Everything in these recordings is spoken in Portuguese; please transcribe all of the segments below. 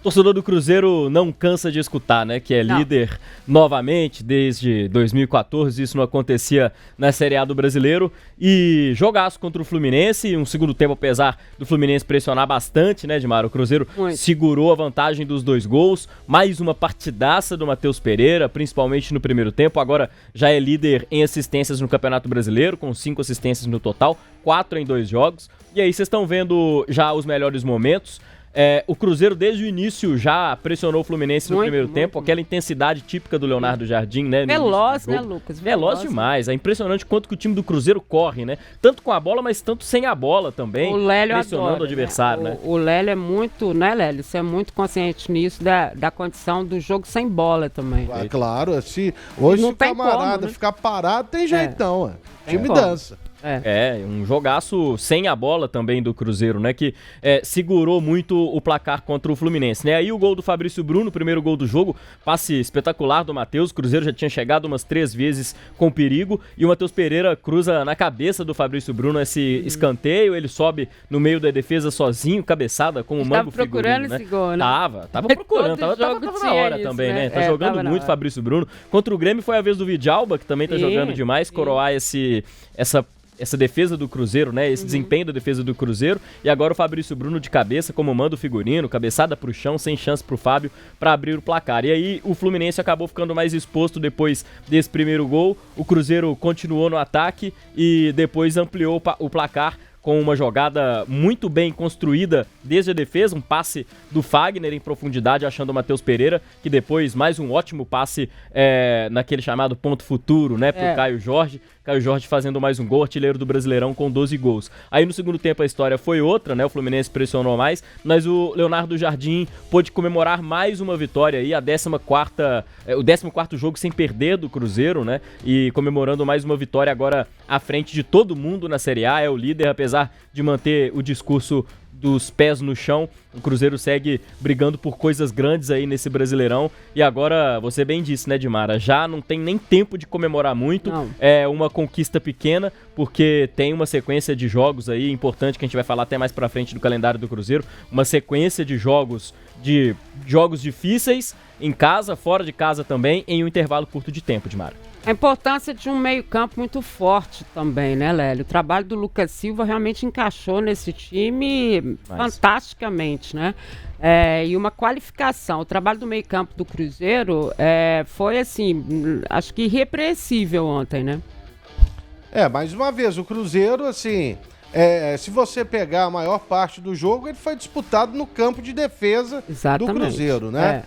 torcedor do Cruzeiro não cansa de escutar, né? Que é líder novamente desde 2014, isso não acontecia na Série A do Brasileiro. E jogaço contra o Fluminense, um segundo tempo, apesar do Fluminense pressionar bastante, né, Edmar? O Cruzeiro segurou a vantagem dos 2 gols, mais uma partidaça do Matheus Pereira, principalmente no primeiro tempo. Agora já é líder em assistências no Campeonato Brasileiro, com 5 assistências no total, 4 em 2 jogos. E aí vocês estão vendo já os melhores momentos. O Cruzeiro desde o início já pressionou o Fluminense no primeiro tempo, aquela intensidade típica do Leonardo Jardim, né? Veloz, né, Lucas? Veloz demais, é impressionante quanto que o time do Cruzeiro corre, né? Tanto com a bola, mas tanto sem a bola também, o Lélio pressionando adora, o adversário, né? O Lélio é muito, né, Lélio? Você é muito consciente nisso, da condição do jogo sem bola também. Claro, se hoje o camarada ficar parado, tem jeitão, o time dança. Um jogaço sem a bola também do Cruzeiro, né? Que segurou muito o placar contra o Fluminense, né? Aí o gol do Fabrício Bruno, primeiro gol do jogo, passe espetacular do Matheus. O Cruzeiro já tinha chegado umas 3 vezes com perigo e o Matheus Pereira cruza na cabeça do Fabrício Bruno esse escanteio. Ele sobe no meio da defesa sozinho, cabeçada com o Mango Figurino, né? Esse gol, né? Tava procurando, tava na hora isso, também, né? Tá jogando muito Fabrício Bruno. Contra o Grêmio foi a vez do Vidalba, que também tá jogando demais, coroar essa defesa do Cruzeiro, né? Esse desempenho da defesa do Cruzeiro. E agora o Fabrício Bruno de cabeça, como manda o Figurino, cabeçada pro chão, sem chance pro Fábio para abrir o placar. E aí o Fluminense acabou ficando mais exposto depois desse primeiro gol. O Cruzeiro continuou no ataque e depois ampliou o placar com uma jogada muito bem construída desde a defesa, um passe do Fagner em profundidade, achando o Matheus Pereira, que depois mais um ótimo passe naquele chamado ponto futuro, né, pro Caio Jorge. Caio Jorge fazendo mais um gol, artilheiro do Brasileirão com 12 gols. Aí no segundo tempo a história foi outra, né? O Fluminense pressionou mais, mas o Leonardo Jardim pôde comemorar mais uma vitória aí, o 14º jogo sem perder do Cruzeiro, né? E comemorando mais uma vitória agora à frente de todo mundo na Série A, é o líder, apesar de manter o discurso dos pés no chão. O Cruzeiro segue brigando por coisas grandes aí nesse Brasileirão. E agora, você bem disse, né, Dimara? Já não tem nem tempo de comemorar muito. Não. É uma conquista pequena, porque tem uma sequência de jogos aí importante que a gente vai falar até mais pra frente do calendário do Cruzeiro. Uma sequência de jogos difíceis em casa, fora de casa também, em um intervalo curto de tempo, Dimara. A importância de um meio-campo muito forte também, né, Lélio? O trabalho do Lucas Silva realmente encaixou nesse time fantasticamente, né? E uma qualificação. O trabalho do meio-campo do Cruzeiro foi, assim, acho que irrepreensível ontem, né? Mais uma vez, o Cruzeiro, assim, se você pegar a maior parte do jogo, ele foi disputado no campo de defesa do Cruzeiro, né?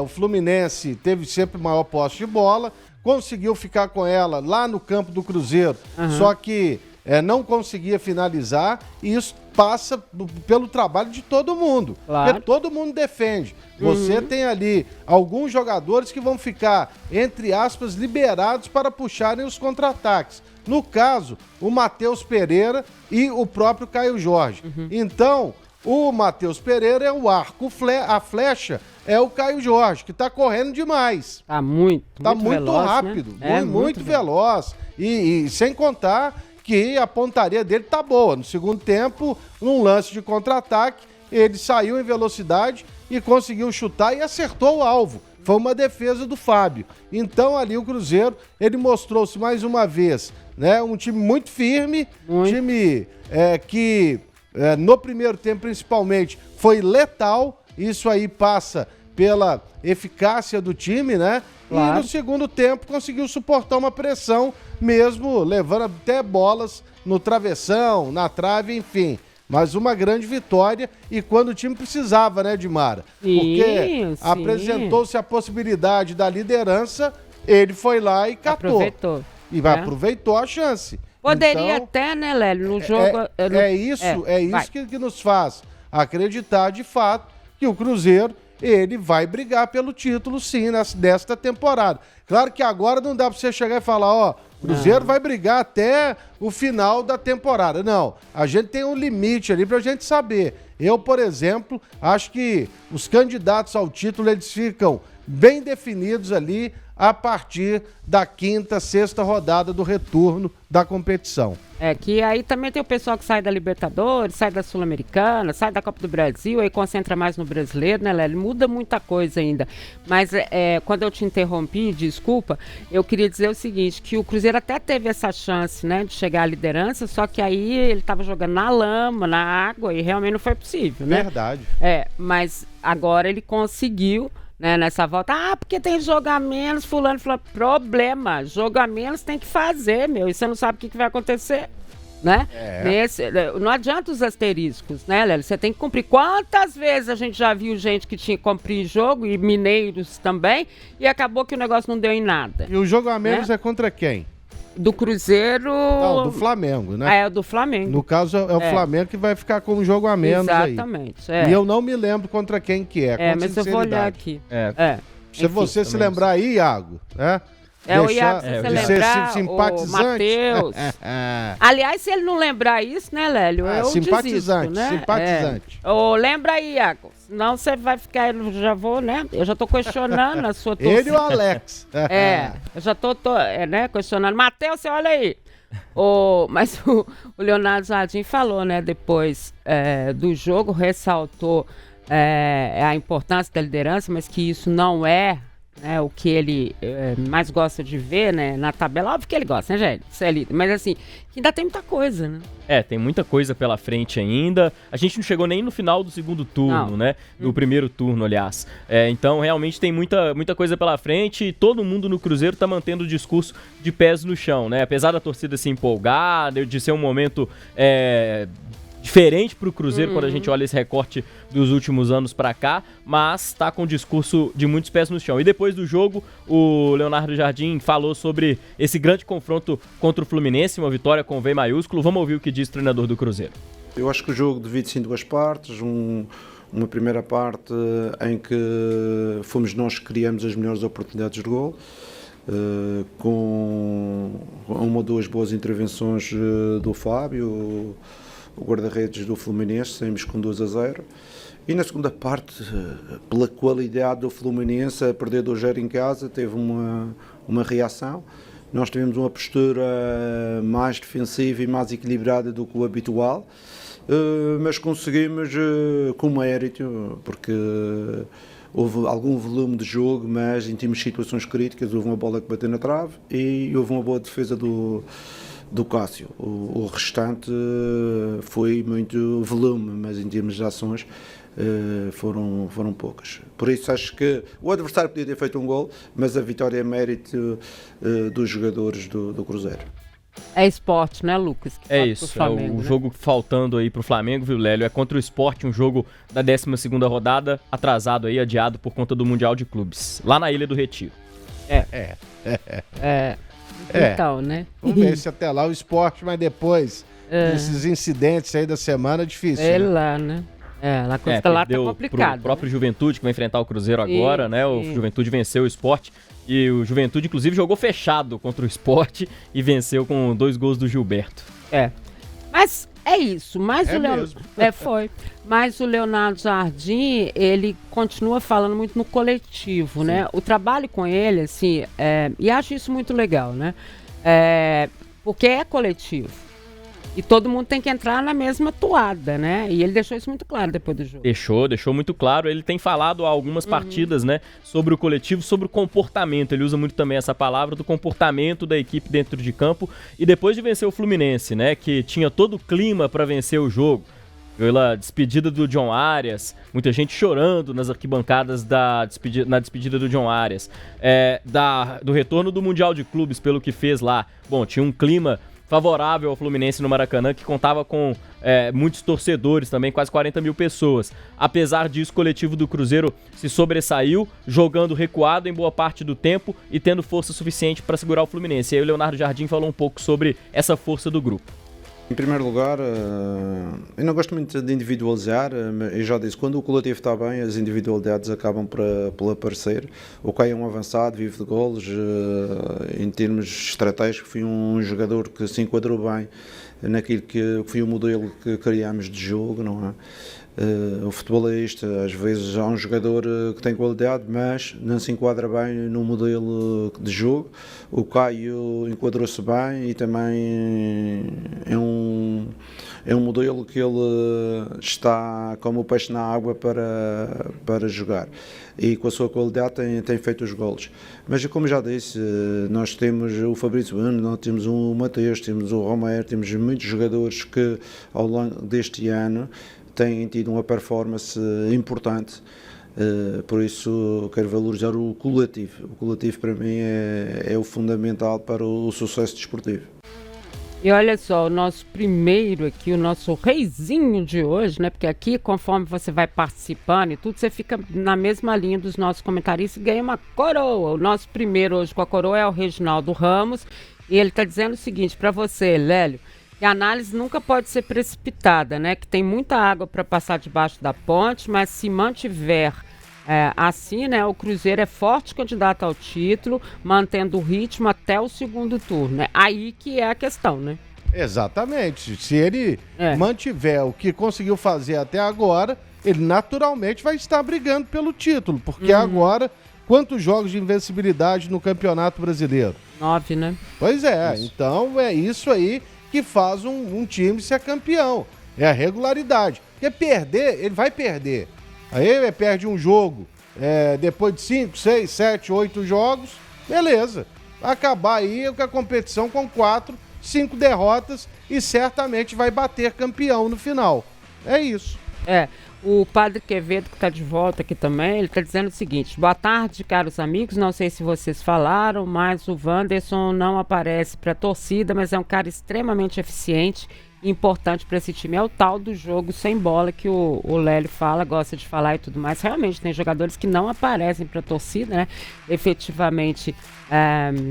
O Fluminense teve sempre maior posse de bola, conseguiu ficar com ela lá no campo do Cruzeiro, só que não conseguia finalizar, e isso passa pelo trabalho de todo mundo, porque todo mundo defende. Você tem ali alguns jogadores que vão ficar, entre aspas, liberados para puxarem os contra-ataques. No caso, o Matheus Pereira e o próprio Caio Jorge. Então, o Matheus Pereira é o arco, a flecha é o Caio Jorge, que tá correndo demais. Tá muito veloz, rápido, né? muito veloz. E sem contar que a pontaria dele tá boa. No segundo tempo, num lance de contra-ataque, ele saiu em velocidade e conseguiu chutar e acertou o alvo. Foi uma defesa do Fábio. Então ali o Cruzeiro, ele mostrou-se mais uma vez, né? Um time muito firme, time que no primeiro tempo principalmente foi letal. Isso aí passa pela eficácia do time, né? Claro. E no segundo tempo conseguiu suportar uma pressão, mesmo levando até bolas no travessão, na trave, enfim. Mas uma grande vitória, e quando o time precisava, né, Dimara? Porque apresentou-se a possibilidade da liderança, ele foi lá e catou. Aproveitou. E aproveitou a chance. Poderia até, né, Lélio, no jogo... isso que nos faz acreditar, de fato, que o Cruzeiro, ele vai brigar pelo título, sim, desta temporada. Claro que agora não dá pra você chegar e falar, o Cruzeiro vai brigar até o final da temporada. Não, a gente tem um limite ali pra gente saber. Eu, por exemplo, acho que os candidatos ao título, eles ficam bem definidos ali a partir da quinta, sexta rodada do retorno da competição. Que aí também tem o pessoal que sai da Libertadores, sai da Sul-Americana, sai da Copa do Brasil, aí concentra mais no brasileiro, né, Lélio? Muda muita coisa ainda. Mas quando eu te interrompi, desculpa, eu queria dizer o seguinte, que o Cruzeiro até teve essa chance, né, de chegar à liderança, só que aí ele estava jogando na lama, na água, e realmente não foi possível, né? Verdade. Mas agora ele conseguiu, né, nessa volta, porque tem jogo a menos, fulano falou, problema, jogo a menos tem que fazer, meu, e você não sabe o que vai acontecer, né? Não adianta os asteriscos, né, Lélio? Você tem que cumprir. Quantas vezes a gente já viu gente que tinha que cumprir jogo, e mineiros também, e acabou que o negócio não deu em nada. E o jogo a menos é contra quem? Do Cruzeiro... Não, do Flamengo, né? É, o do Flamengo. No caso, é o Flamengo que vai ficar com um jogo a menos aí. Exatamente. E eu não me lembro contra quem que é, com mas eu vou olhar aqui. Se você se lembrar aí, Iago, o Iago, se você lembrar, simpatizante. O Matheus. Aliás, se ele não lembrar isso, né, Lélio? Eu simpatizante, desisto, né? simpatizante. Lembra aí, Iago. Senão você vai ficar, eu já vou, né? Eu já tô questionando a sua torcida. Ele e o Alex. Eu já tô né, questionando. Matheus, você olha aí. Mas o Leonardo Jardim falou, né, depois do jogo, ressaltou a importância da liderança, mas que isso não é o que ele mais gosta de ver, né, na tabela. Óbvio que ele gosta, né, gente? Isso é líder. Mas assim, que ainda tem muita coisa, né? Tem muita coisa pela frente ainda. A gente não chegou nem no final do segundo turno, né? Do primeiro turno, aliás. Então, realmente tem muita coisa pela frente e todo mundo no Cruzeiro tá mantendo o discurso de pés no chão, né? Apesar da torcida se empolgar, de ser um momento diferente pro Cruzeiro quando a gente olha esse recorte dos últimos anos pra cá, mas tá com o discurso de muitos pés no chão. E depois do jogo, o Leonardo Jardim falou sobre esse grande confronto contra o Fluminense, uma vitória com V maiúsculo. Vamos ouvir o que diz o treinador do Cruzeiro. Eu acho que o jogo divide-se em duas partes, uma primeira parte em que fomos nós que criamos as melhores oportunidades de gol, com uma ou duas boas intervenções do Fábio, o guarda-redes do Fluminense, saímos com 2-0. E na segunda parte, pela qualidade do Fluminense, a perder 2-0 em casa, teve uma reação. Nós tivemos uma postura mais defensiva e mais equilibrada do que o habitual, mas conseguimos com mérito, porque houve algum volume de jogo, mas em termos de situações críticas, houve uma bola que bateu na trave e houve uma boa defesa do Cássio. O restante foi muito volume, mas em termos de ações foram poucas. Por isso acho que o adversário podia ter feito um gol, mas a vitória é mérito dos jogadores do Cruzeiro. É Sport, né, Lucas? Isso, Flamengo, o jogo faltando aí pro Flamengo, viu, Lélio? É contra o Sport, um jogo da 12ª rodada, atrasado aí, adiado por conta do Mundial de Clubes, lá na Ilha do Retiro. Então, né? Vamos ver se até lá o Sport, mas depois desses incidentes aí da semana é difícil. Lá, né? A coisa lá tá complicada. O próprio Juventude, que vai enfrentar o Cruzeiro agora, né? O Juventude venceu o Sport e o Juventude, inclusive, jogou fechado contra o Sport e venceu com 2 gols do Gilberto. Mas é isso. Mas Mas o Leonardo Jardim, ele continua falando muito no coletivo, né? O trabalho com ele, assim, e acho isso muito legal, né? Porque é coletivo. E todo mundo tem que entrar na mesma toada, né? E ele deixou isso muito claro depois do jogo. Deixou muito claro. Ele tem falado há algumas partidas, né? Sobre o coletivo, sobre o comportamento. Ele usa muito também essa palavra do comportamento da equipe dentro de campo. E depois de vencer o Fluminense, né? Que tinha todo o clima para vencer o jogo. Pela despedida do John Arias, muita gente chorando nas arquibancadas na despedida do John Arias. Do retorno do Mundial de Clubes, pelo que fez lá. Bom, tinha um clima favorável ao Fluminense no Maracanã, que contava com muitos torcedores também, quase 40 mil pessoas. Apesar disso, o coletivo do Cruzeiro se sobressaiu, jogando recuado em boa parte do tempo e tendo força suficiente para segurar o Fluminense. E aí o Leonardo Jardim falou um pouco sobre essa força do grupo. Em primeiro lugar, eu não gosto muito de individualizar, eu já disse, quando o coletivo está bem, as individualidades acabam por aparecer. O Caio é um avançado, vive de golos, em termos estratégicos, foi um jogador que se enquadrou bem naquilo que foi o modelo que criámos de jogo, não é? O futebolista, às vezes há um jogador que tem qualidade, mas não se enquadra bem no modelo de jogo. O Caio enquadrou-se bem e também é um modelo que ele está como o peixe na água para jogar. E com a sua qualidade tem feito os golos. Mas como já disse, nós temos o Fabrício Bruno, nós temos o Mateus, temos o Romero, temos muitos jogadores que ao longo deste ano têm tido uma performance importante, por isso quero valorizar o coletivo. O coletivo para mim é o fundamental para o sucesso desportivo. E olha só, o nosso primeiro aqui, o nosso reizinho de hoje, né? Porque aqui, conforme você vai participando e tudo, você fica na mesma linha dos nossos comentaristas e ganha uma coroa. O nosso primeiro hoje com a coroa é o Reginaldo Ramos, e ele está dizendo o seguinte para você, Lélio, que a análise nunca pode ser precipitada, né? Que tem muita água para passar debaixo da ponte, mas se mantiver assim, né? O Cruzeiro é forte candidato ao título, mantendo o ritmo até o segundo turno, né? Aí que é a questão, né? Exatamente. Se ele mantiver o que conseguiu fazer até agora, ele naturalmente vai estar brigando pelo título, porque agora, quantos jogos de invencibilidade no Campeonato Brasileiro? 9, né? Pois é, então é isso aí que faz um time ser campeão. É a regularidade. Porque perder, ele vai perder. Aí ele perde um jogo, depois de 5, 6, 7, 8 jogos, beleza. Vai acabar aí com a competição com 4, 5 derrotas e certamente vai bater campeão no final. É isso. O Padre Quevedo, que está de volta aqui também, ele está dizendo o seguinte: boa tarde, caros amigos, não sei se vocês falaram, mas o Wanderson não aparece para a torcida, mas é um cara extremamente eficiente e importante para esse time. É o tal do jogo sem bola que o Lélio fala, gosta de falar e tudo mais. Realmente tem jogadores que não aparecem para a torcida, né? Efetivamente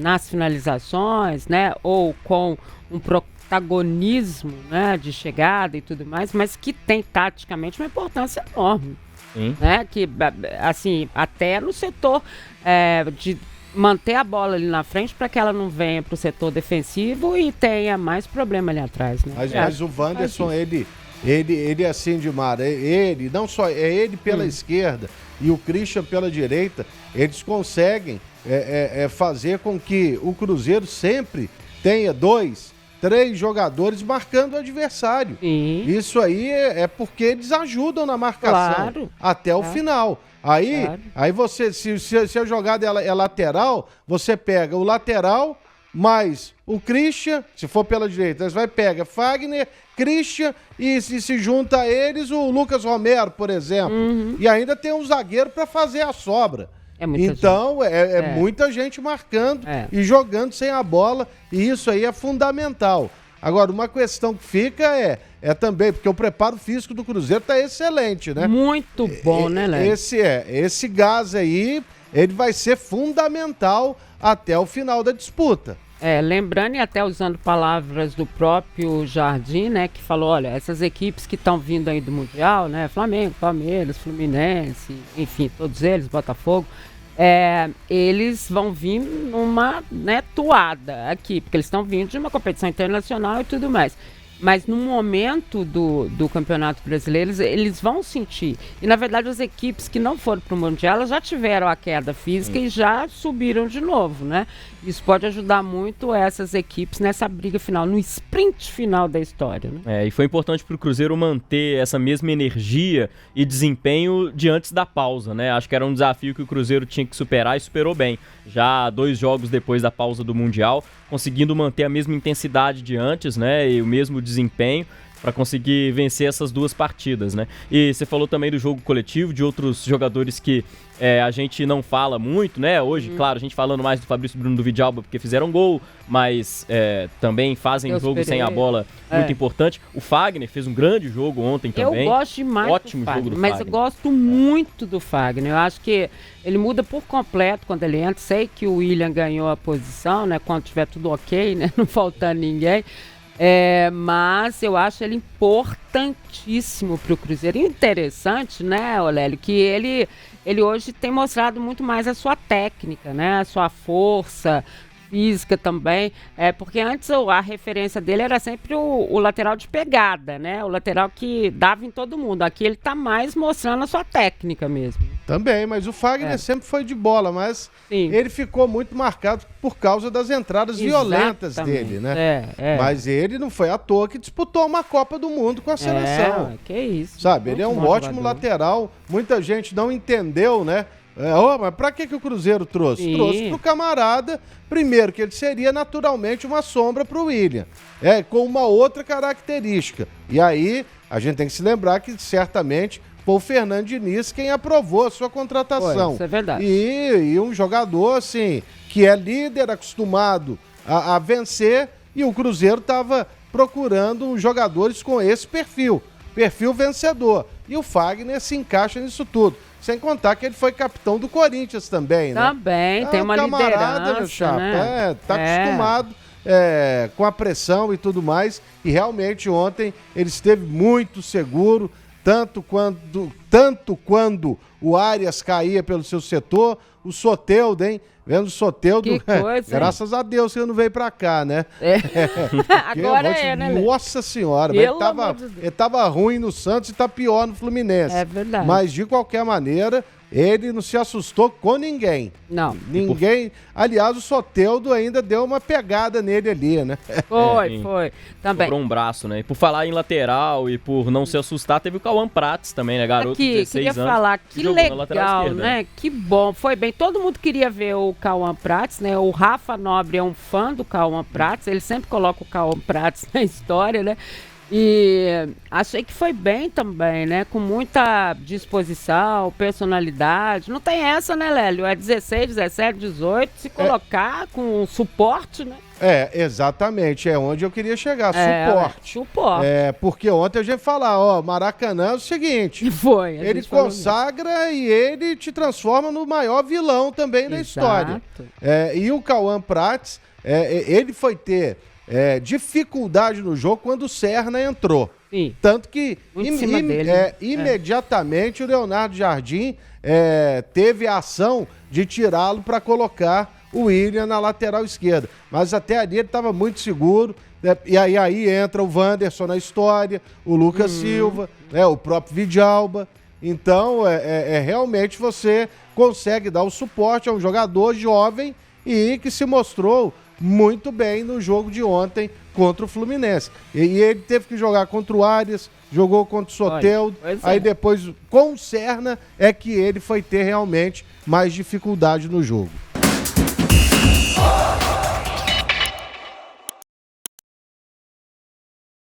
nas finalizações, né? Ou com um protagonismo, né, de chegada e tudo mais, mas que tem taticamente uma importância enorme. Sim. Né? Que, assim, até no setor de manter a bola ali na frente para que ela não venha para o setor defensivo e tenha mais problema ali atrás, né? Mas o Wanderson, ele assim, Dimar, ele, não só, ele pela esquerda e o Christian pela direita, eles conseguem fazer com que o Cruzeiro sempre tenha 2, 3 jogadores marcando o adversário. Sim. Isso aí é porque eles ajudam na marcação até o final. Aí você, se a jogada é lateral, você pega o lateral mais o Christian, se for pela direita, você pega Fagner, Christian e se junta a eles o Lucas Romero, por exemplo. E ainda tem um zagueiro para fazer a sobra. Então, muita gente marcando e jogando sem a bola, e isso aí é fundamental. Agora, uma questão que fica é também, porque o preparo físico do Cruzeiro tá excelente, né? Muito bom, né, Léo? Esse gás aí, ele vai ser fundamental até o final da disputa. Lembrando e até usando palavras do próprio Jardim, né, que falou, olha, essas equipes que estão vindo aí do Mundial, né, Flamengo, Palmeiras, Fluminense, enfim, todos eles, Botafogo, eles vão vir numa, né, toada aqui, porque eles estão vindo de uma competição internacional e tudo mais. Mas no momento do Campeonato Brasileiro, eles vão sentir. E, na verdade, as equipes que não foram para o Mundial, elas já tiveram a queda física e já subiram de novo, né? Isso pode ajudar muito essas equipes nessa briga final, no sprint final da história, né? E foi importante para o Cruzeiro manter essa mesma energia e desempenho de antes da pausa, né? Acho que era um desafio que o Cruzeiro tinha que superar e superou bem. Já 2 jogos depois da pausa do Mundial, conseguindo manter a mesma intensidade de antes, né? E o mesmo desempenho para conseguir vencer essas 2 partidas, né? E você falou também do jogo coletivo, de outros jogadores que a gente não fala muito, né? Hoje, claro, a gente falando mais do Fabrício Bruno, do Vidalba, porque fizeram gol, mas também fazem um jogo sem a bola muito importante. O Fagner fez um grande jogo ontem também. Eu gosto demais Ótimo do Fagner, jogo do mas Fagner. eu gosto muito do Fagner. Eu acho que ele muda por completo quando ele entra. Sei que o William ganhou a posição, né? Quando tiver tudo ok, né? Não faltando ninguém. Mas eu acho ele importantíssimo para o Cruzeiro. E interessante, né, Olélio, que ele hoje tem mostrado muito mais a sua técnica, né, a sua força física também, porque antes a referência dele era sempre o lateral de pegada, né? O lateral que dava em todo mundo. Aqui ele tá mais mostrando a sua técnica mesmo. Também, mas o Fagner sempre foi de bola, mas ele ficou muito marcado por causa das entradas violentas dele, né? Mas ele não foi à toa que disputou uma Copa do Mundo com a seleção. Que isso. Sabe, ele é um ótimo lateral. Muita gente não entendeu, né? Mas pra que o Cruzeiro trouxe? Sim. Trouxe pro camarada, primeiro, que ele seria naturalmente uma sombra pro William, com uma outra característica. E aí, a gente tem que se lembrar que, certamente, foi o Fernando Diniz quem aprovou a sua contratação. Isso é verdade. E um jogador, assim, que é líder, acostumado a vencer, e o Cruzeiro estava procurando jogadores com esse perfil vencedor. E o Fagner se encaixa nisso tudo. Sem contar que ele foi capitão do Corinthians também, né? Também, tem uma liderança, meu chapa, né? Tá acostumado com a pressão e tudo mais. E realmente ontem ele esteve muito seguro, tanto quando o Arias caía pelo seu setor, o Soteldo, hein? Vendo o Soteldo, graças a Deus que ele não veio pra cá, né? Agora né? Nossa senhora, ele tava ruim no Santos e tá pior no Fluminense. É verdade. Mas de qualquer maneira, ele não se assustou com ninguém. Não. Ninguém. Aliás, o Soteldo ainda deu uma pegada nele ali, né? Foi. Também. Sobrou um braço, né? E por falar em lateral e por não se assustar, teve o Cauã Prats também, né? Garoto de 16 anos. Queria falar, que legal, né? Que bom. Foi bem. Todo mundo queria ver o Cauã Prats, né? O Rafa Nobre é um fã do Cauã Prats. Ele sempre coloca o Cauã Prats na história, né? E achei que foi bem também, né? Com muita disposição, personalidade. Não tem essa, né, Lélio? É 16, 17, 18. Se colocar com suporte, né? Exatamente. É onde eu queria chegar. Suporte. Porque ontem a gente falava, Maracanã é o seguinte. Ele consagra e ele te transforma no maior vilão também na história. E o Cauã Prats, ele foi ter dificuldade no jogo quando o Serna entrou. Sim. Tanto que imediatamente o Leonardo Jardim teve a ação de tirá-lo para colocar o William na lateral esquerda. Mas até ali ele estava muito seguro. E aí entra o Wanderson na história, o Lucas Silva, o próprio Vidalba. Então, realmente você consegue dar o suporte a um jogador jovem e que se mostrou muito bem no jogo de ontem contra o Fluminense. E ele teve que jogar contra o Arias, jogou contra o Soteldo, aí depois com o Serna é que ele foi ter realmente mais dificuldade no jogo.